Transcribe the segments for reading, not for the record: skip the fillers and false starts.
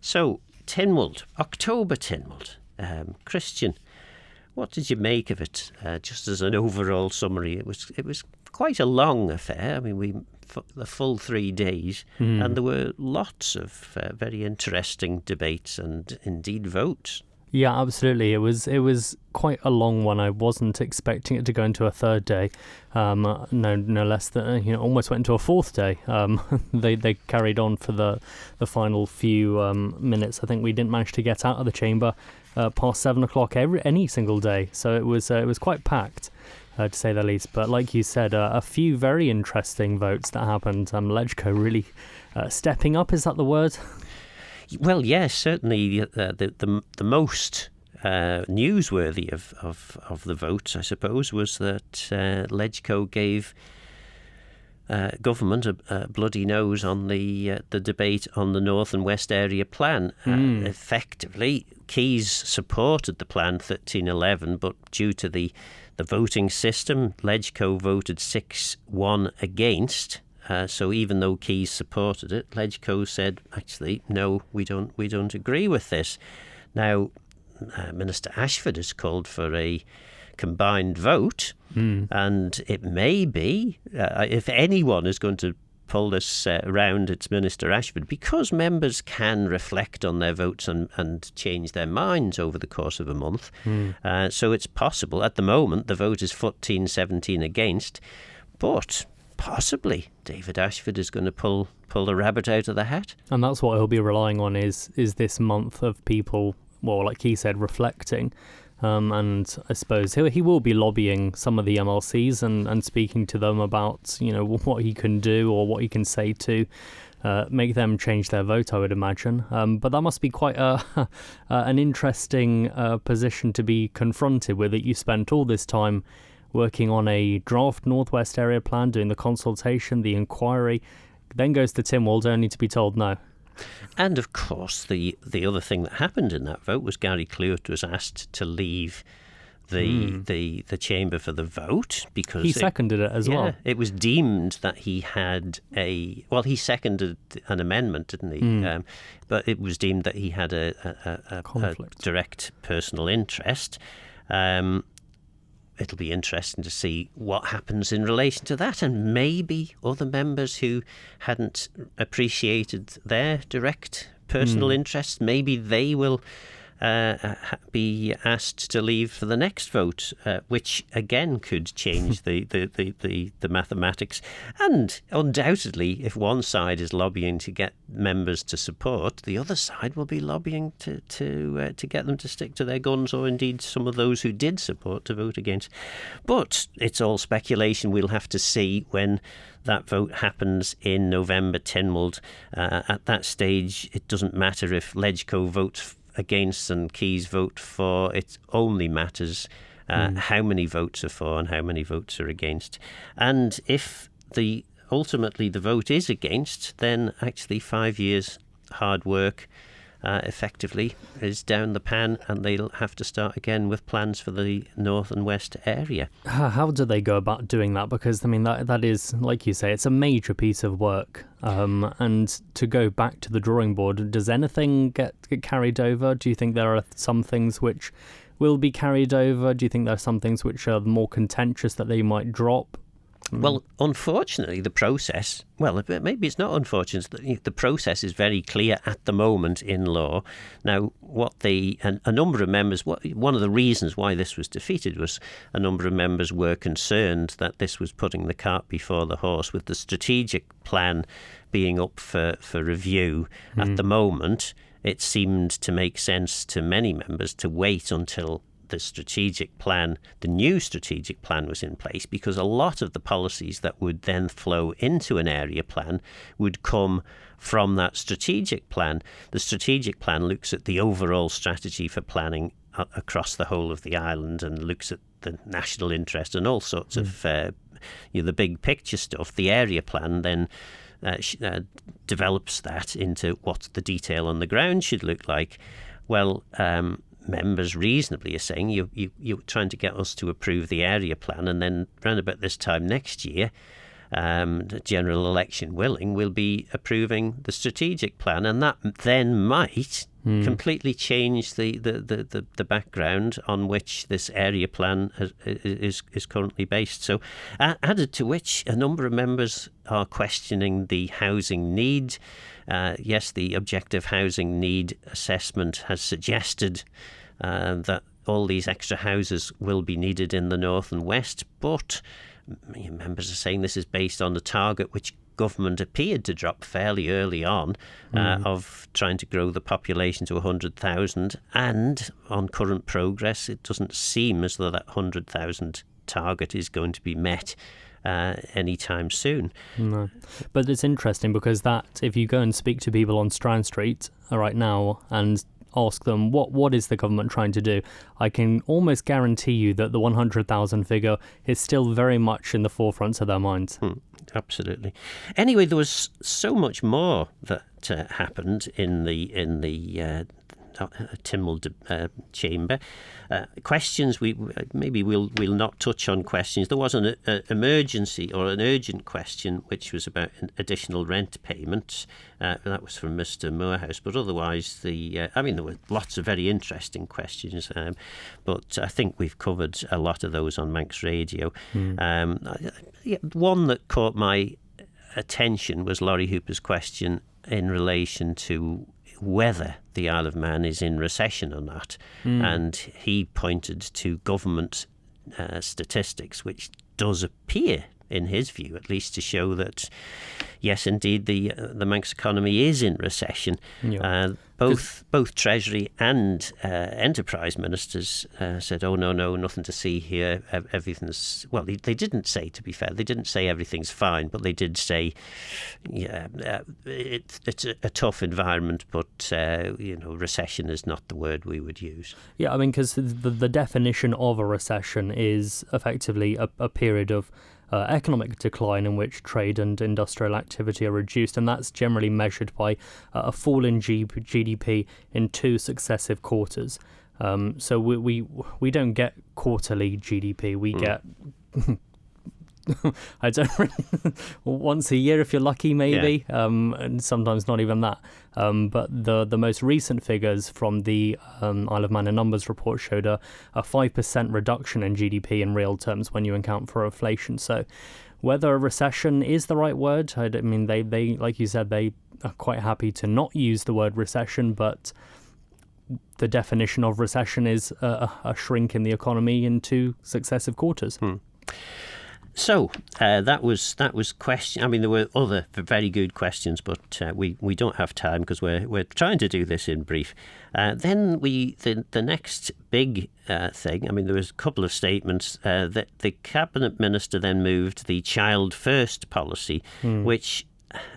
So, Tynwald, October Tynwald. Christian, what did you make of it? Just as an overall summary, it was quite a long affair. I mean, the full 3 days, and there were lots of very interesting debates and indeed votes. Yeah, absolutely. It was quite a long one. I wasn't expecting it to go into a third day. No less than almost went into a fourth day. They carried on for the final few minutes. I think we didn't manage to get out of the chamber past 7 o'clock any single day. So it was quite packed, to say the least. But like you said, a few very interesting votes that happened. Lejko really stepping up. Is that the word? Well, yes, certainly the most newsworthy of the votes, I suppose, was that Lejko gave government a bloody nose on the debate on the North and West Area Plan. Effectively, Keys supported the plan 1311, but due to the voting system, Lejko voted 6-1 against. So even though Keys supported it, Lejko said, actually, no, we don't agree with this. Now, Minister Ashford has called for a combined vote, and it may be, if anyone is going to pull this around, it's Minister Ashford, because members can reflect on their votes and change their minds over the course of a month. So it's possible. At the moment, the vote is 14-17 against, but possibly David Ashford is going to pull the rabbit out of the hat. And that's what he'll be relying on is this month of people, well, like he said, reflecting. And I suppose he will be lobbying some of the MLCs and speaking to them about, what he can do or what he can say to make them change their vote, I would imagine. But that must be quite an interesting position to be confronted with, that you spent all this time working on a draft Northwest Area Plan, doing the consultation, the inquiry, then goes to Tynwald only to be told no. And of course, the other thing that happened in that vote was Gary Clewett was asked to leave the chamber for the vote because he seconded it as well. It was deemed that he had he seconded an amendment, didn't he? But it was deemed that he had a direct personal interest. It'll be interesting to see what happens in relation to that, and maybe other members who hadn't appreciated their direct personal interests, maybe they will be asked to leave for the next vote, which again could change the mathematics. And undoubtedly, if one side is lobbying to get members to support, the other side will be lobbying to get them to stick to their guns, or indeed some of those who did support to vote against. But it's all speculation. We'll have to see when that vote happens in November. Tynwald, at that stage, it doesn't matter if Lejko votes against and Keys vote for. It only matters how many votes are for and how many votes are against. And if ultimately the vote is against, then actually 5 years hard work effectively is down the pan, and they'll have to start again with plans for the North and West area. How do they go about doing that? Because, I mean, that is, like you say, it's a major piece of work. And to go back to the drawing board, does anything get carried over? Do you think there are some things which will be carried over? Do you think there are some things which are more contentious that they might drop? Well, unfortunately, the process, maybe it's not unfortunate, the process is very clear at the moment in law. Now, a number of members, one of the reasons why this was defeated was a number of members were concerned that this was putting the cart before the horse, with the strategic plan being up for review at the moment. It seemed to make sense to many members to wait until the new strategic plan was in place, because a lot of the policies that would then flow into an area plan would come from that strategic plan. The strategic plan looks at the overall strategy for planning across the whole of the island and looks at the national interest and all sorts of the big picture stuff. The area plan then develops that into what the detail on the ground should look like. Well, members reasonably are saying you're trying to get us to approve the area plan, and then round about this time next year the general election willing, will be approving the strategic plan, and that then might completely change the background on which this area plan is currently based. So, added to which, a number of members are questioning the housing need. Yes, the objective housing need assessment has suggested that all these extra houses will be needed in the north and west, but members are saying this is based on the target which government appeared to drop fairly early on of trying to grow the population to 100,000, and on current progress it doesn't seem as though that 100,000 target is going to be met anytime soon. No, but it's interesting because that, if you go and speak to people on Strand Street right now and ask them what is the government trying to do, I can almost guarantee you that the 100,000 figure is still very much in the forefront of their minds. Absolutely. Anyway, there was so much more that happened in the Tynwald chamber. Questions, we'll not touch on questions. There was an emergency or an urgent question which was about an additional rent payments. That was from Mr. Moorhouse, but otherwise there were lots of very interesting questions, but I think we've covered a lot of those on Manx Radio. One that caught my attention was Laurie Hooper's question in relation to whether the Isle of Man is in recession or not. And he pointed to government statistics, which does appear, in his view at least, to show that, yes, indeed, the Manx economy is in recession. Both Treasury and Enterprise ministers said, oh, no, nothing to see here. Everything's... Well, they didn't say, to be fair, they didn't say everything's fine, but they did say, it's a tough environment, but, recession is not the word we would use. Yeah, I mean, because the definition of a recession is effectively a period of economic decline in which trade and industrial activity are reduced, and that's generally measured by a fall in GDP in 2 successive quarters. So we don't get quarterly GDP. We get I don't once a year if you're lucky, maybe, and sometimes not even that. But the most recent figures from the Isle of Man in Numbers report showed a 5% reduction in GDP in real terms when you account for inflation. So whether a recession is the right word, I mean, they like you said, they are quite happy to not use the word recession, but the definition of recession is a shrink in the economy in 2 successive quarters. So that was question. I mean, there were other very good questions, but we don't have time because we're trying to do this in brief. Then the next big thing. I mean, there was a couple of statements that the cabinet minister then moved the child first policy, which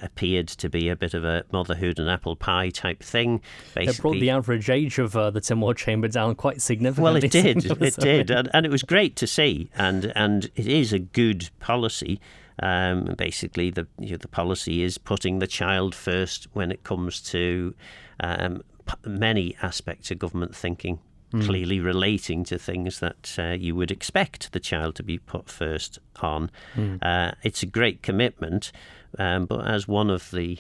appeared to be a bit of a motherhood and apple pie type thing. Basically, it brought the average age of the Tynwald chamber down quite significantly. Well, it did, and it was great to see, and it is a good policy. Basically, the policy is putting the child first when it comes to many aspects of government thinking, clearly relating to things that you would expect the child to be put first on. It's a great commitment. But as one of the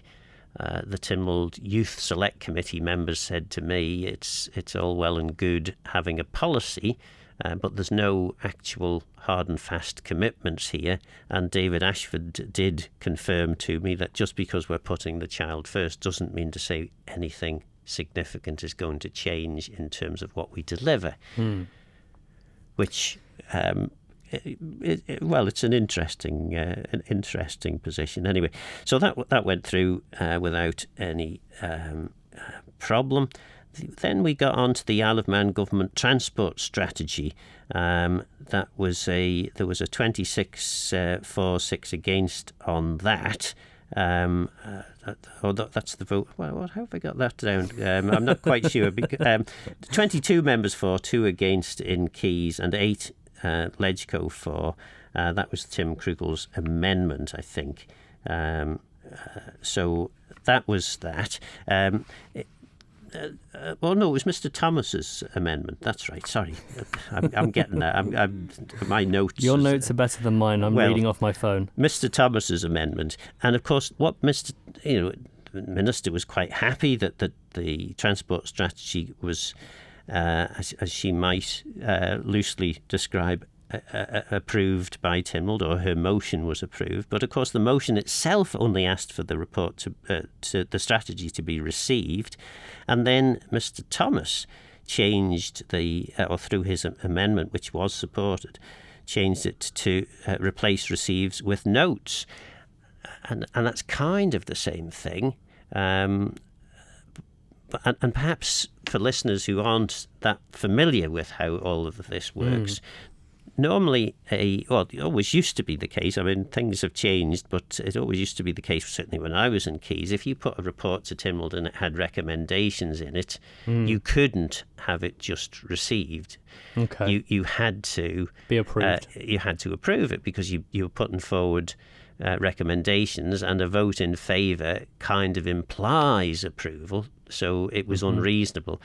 Tynwald Youth Select Committee members said to me, it's all well and good having a policy, but there's no actual hard and fast commitments here. And David Ashford did confirm to me that just because we're putting the child first doesn't mean to say anything significant is going to change in terms of what we deliver, which... it's an interesting position. Anyway, so that went through without any problem. Then we got on to the Isle of Man government transport strategy. There was a 26 for 6 against on that. That's the vote. Well, how have I got that down? I'm not quite sure. 22 members for, 2 against in Keys, and 8 Legco for. That was Tim Krugel's amendment, I think. So that was that. no, it was Mr. Thomas's amendment. That's right. Sorry, I'm getting there. My notes. Your notes are better than mine. I'm reading off my phone. Mr. Thomas's amendment, and of course, what the minister was quite happy that the transport strategy was, as she might loosely describe, approved by Tynwald, or her motion was approved. But of course, the motion itself only asked for the report to the strategy to be received, and then Mr. Thomas changed or through his amendment, which was supported, changed it to replace receives with notes, and that's kind of the same thing. And perhaps for listeners who aren't that familiar with how all of this works. Normally, it always used to be the case. I mean, things have changed, but it always used to be the case, certainly when I was in Keys. If you put a report to Tynwald and it had recommendations in it, you couldn't have it just received. Okay. You had to be approved. You had to approve it because you were putting forward recommendations, and a vote in favour kind of implies approval. So it was unreasonable.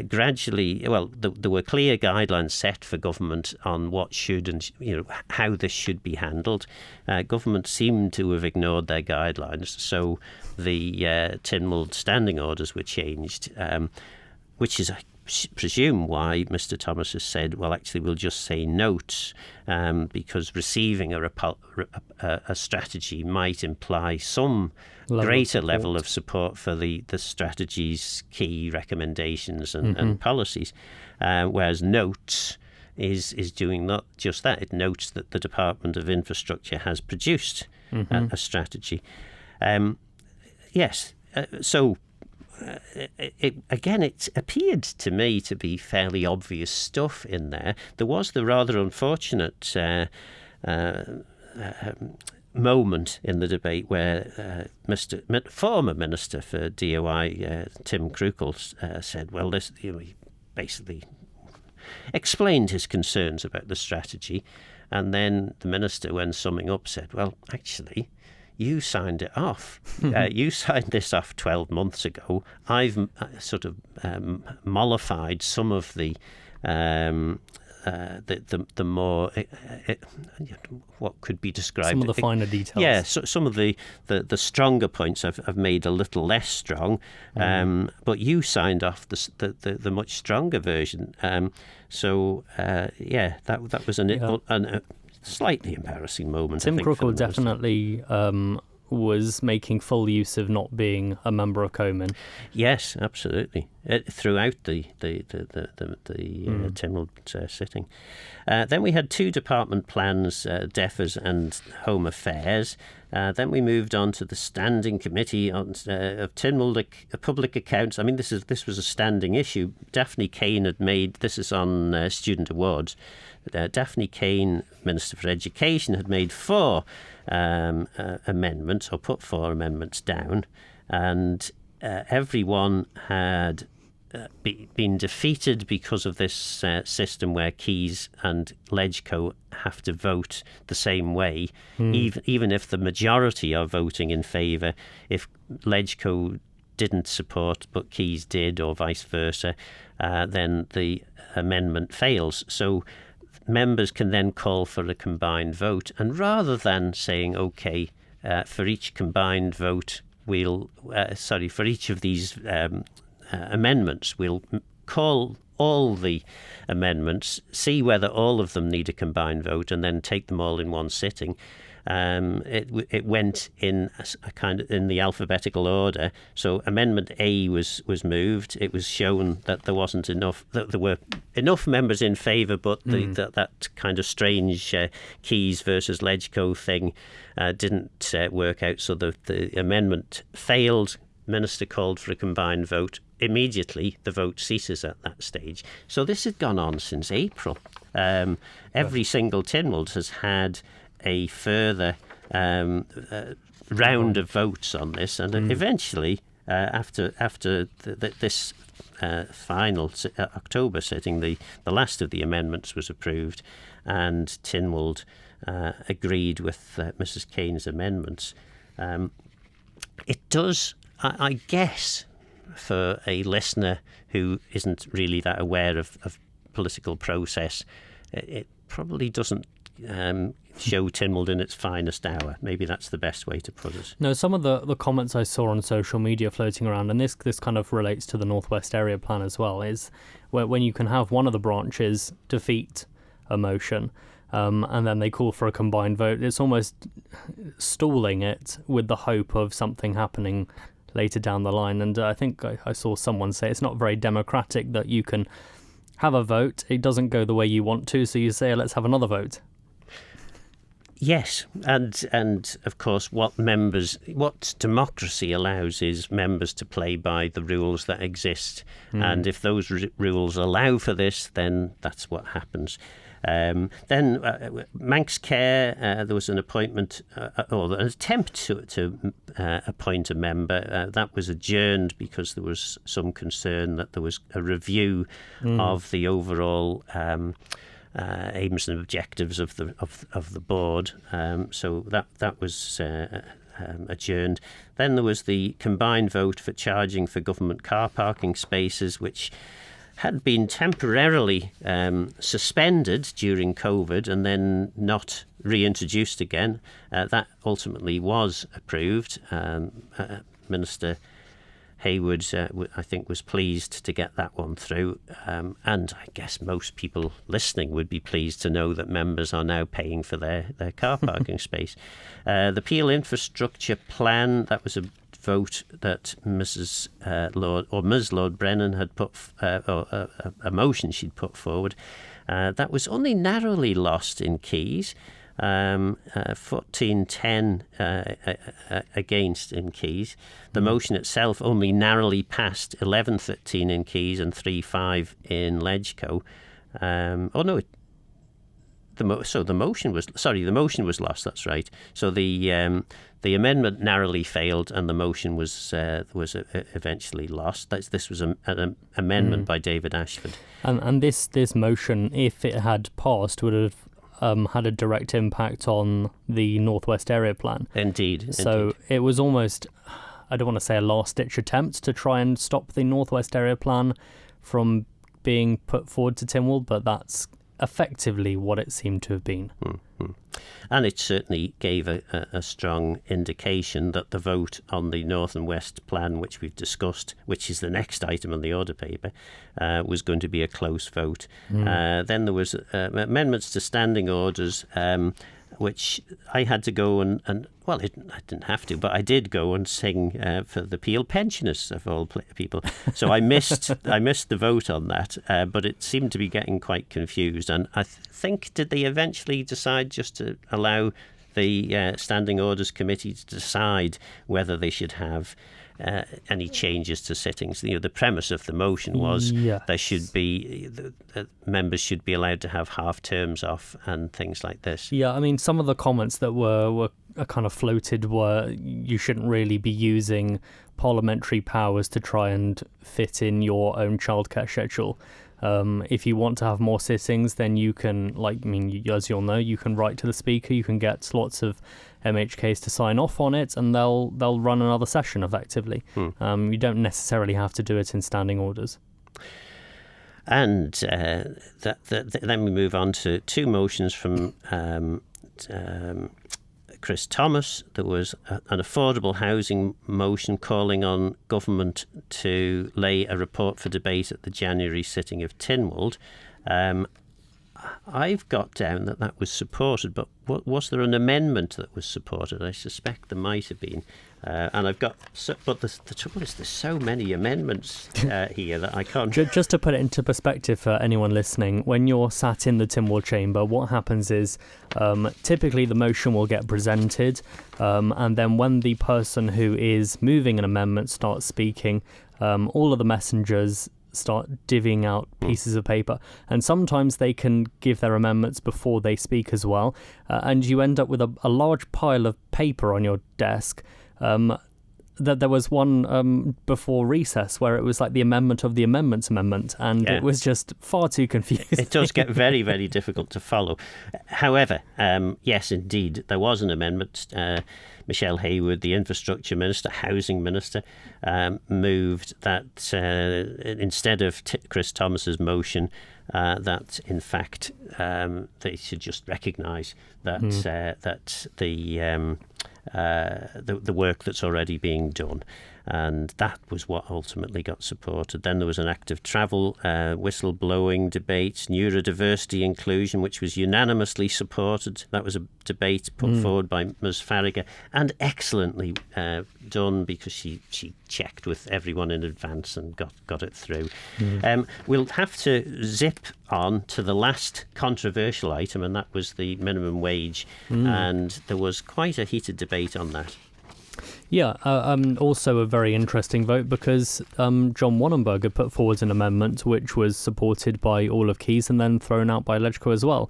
Gradually, there were clear guidelines set for government on what should and how this should be handled. Government seemed to have ignored their guidelines, so the Tynwald standing orders were changed, which is, I presume, why Mr. Thomas has said, well, actually, we'll just say notes, because receiving a strategy might imply some greater level of support for the strategy's key recommendations and policies, whereas notes is doing not just that. It notes that the Department of Infrastructure has produced a strategy. So it appeared to me to be fairly obvious stuff in there. There was the rather unfortunate moment in the debate where former Minister for DOI, Tim Krukle, said, well, this, he basically explained his concerns about the strategy, and then the Minister, when summing up, said, well, actually, you signed it off. You signed this off 12 months ago. I've sort of mollified some of the more what could be described, some of the finer details. Yeah, so some of the stronger points I've made a little less strong, but you signed off the much stronger version. That was a slightly embarrassing moment. Tim Krukle definitely was making full use of not being a member of Coman. Yes, absolutely. Throughout the Tynwald sitting. Then we had two department plans, DEFRs and Home Affairs. Then we moved on to the Standing Committee of Tynwald Public Accounts. I mean, this was a standing issue. Daphne Kane had made, this is on Student Awards, Daphne Kane, Minister for Education, had made 4 amendments, or put 4 amendments down, and everyone had been defeated because of this system where Keys and Ledgeco have to vote the same way, even if the majority are voting in favour. If Ledgeco didn't support but Keys did, or vice versa, then the amendment fails. So members can then call for a combined vote, and rather than saying, OK, for each combined vote, for each of these amendments, we'll call all the amendments, see whether all of them need a combined vote, and then take them all in one sitting. It went in a kind of in the alphabetical order. So Amendment A was moved. It was shown that there wasn't enough. That there were enough members in favour, but that kind of strange Keys versus Ledgeco thing didn't work out. So the amendment failed. Minister called for a combined vote. Immediately, the vote ceases at that stage. So this had gone on since April. Every single Tynwald has had a further round of votes on this, and eventually, after this final October sitting, the last of the amendments was approved, and Tynwald agreed with Mrs. Kane's amendments. It does, I guess, for a listener who isn't really that aware of political process, it probably doesn't show Tynwald in its finest hour. Maybe that's the best way to put it. No, some of the comments I saw on social media floating around, and this kind of relates to the Northwest Area Plan as well, is when you can have one of the branches defeat a motion, and then they call for a combined vote, it's almost stalling it with the hope of something happening later down the line. And I think I saw someone say it's not very democratic that you can have a vote, it doesn't go the way you want to, so you say, let's have another vote. Yes, and of course what democracy allows is members to play by the rules that exist. And if those rules allow for this, then that's what happens. Then Manx Care, there was an appointment, or an attempt to appoint a member. That was adjourned because there was some concern that there was a review of the overall aims and objectives of the board. So that was adjourned. Then there was the combined vote for charging for government car parking spaces, which had been temporarily suspended during COVID and then not reintroduced again. That ultimately was approved. Minister Hayward, I think, was pleased to get that one through. And I guess most people listening would be pleased to know that members are now paying for their car parking space. The Peel Infrastructure Plan, that was a vote that Ms. Lord Brennan had put, a motion she'd put forward. That was only narrowly lost in Keys. 14-10 against in Keys. The motion itself only narrowly passed 11-13 in Keys and 3-5 in Ledgeco. The motion was lost. That's right. So the amendment narrowly failed, and the motion was eventually lost. This was an amendment by David Ashford. And this motion, if it had passed, would have had a direct impact on the Northwest Area Plan. Indeed. It was almost, I don't want to say a last-ditch attempt to try and stop the Northwest Area Plan from being put forward to Tynwald, but that's effectively what it seemed to have been. Mm-hmm. And it certainly gave a strong indication that the vote on the North and West Plan, which we've discussed, which is the next item on the order paper, was going to be a close vote. Then there was amendments to standing orders, which I had to go and I didn't have to, but I did go and sing for the Peel pensioners of all people. So I missed the vote on that, but it seemed to be getting quite confused. And I think, did they eventually decide just to allow the Standing Orders Committee to decide whether they should have any changes to sittings? The premise of the motion was there should be members should be allowed to have half terms off and things like this. Yeah, I mean, some of the comments that were kind of floated were you shouldn't really be using parliamentary powers to try and fit in your own childcare schedule. If you want to have more sittings, then you can, as you'll know, you can write to the Speaker, you can get lots of MHKs to sign off on it, and they'll run another session effectively. You don't necessarily have to do it in standing orders. And then we move on to two motions from Chris Thomas. There was an affordable housing motion calling on government to lay a report for debate at the January sitting of Tynwald. I've got down that was supported, but was there an amendment that was supported? I suspect there might have been. And I've got, but the trouble is there's so many amendments here that I can't. Just to put it into perspective for anyone listening, when you're sat in the Tynwald chamber, what happens is typically the motion will get presented, and then when the person who is moving an amendment starts speaking, all of the messengers start divvying out pieces of paper, and sometimes they can give their amendments before they speak as well, and you end up with a large pile of paper on your desk. that there was one before recess where it was like the amendment of the amendment, and it was just far too confusing. It does get very, very difficult to follow. However, yes, indeed, there was an amendment. Michelle Hayward, the infrastructure minister, housing minister, moved that instead of Chris Thomas's motion, that in fact they should just recognise that that the work that's already being done. And that was what ultimately got supported. Then there was an active travel, whistleblowing debate, neurodiversity inclusion, which was unanimously supported. That was a debate put forward by Ms Farragher, and excellently done, because she checked with everyone in advance and got it through. We'll have to zip on to the last controversial item, and that was the minimum wage. And there was quite a heated debate on that. Yeah, also a very interesting vote, because John Wannenberg had put forward an amendment which was supported by all of Keys and then thrown out by Lejko as well.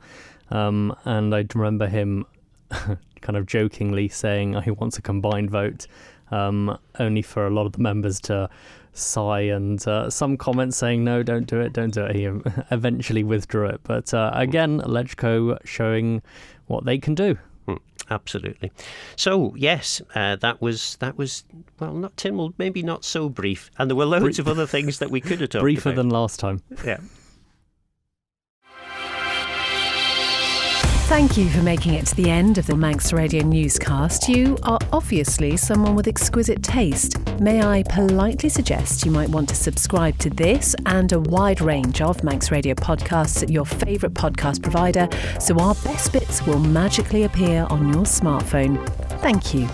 And I remember him kind of jokingly saying he wants a combined vote, only for a lot of the members to sigh, and some comments saying, no, don't do it. He eventually withdrew it. But again, Lejko showing what they can do. Absolutely. So yes, that was well, not Tynwald, maybe not so brief, and there were loads of other things that we could have talked briefer about. Than last time. Yeah. Thank you for making it to the end of the Manx Radio newscast. You are obviously someone with exquisite taste. May I politely suggest you might want to subscribe to this and a wide range of Manx Radio podcasts at your favourite podcast provider, so our best bits will magically appear on your smartphone. Thank you.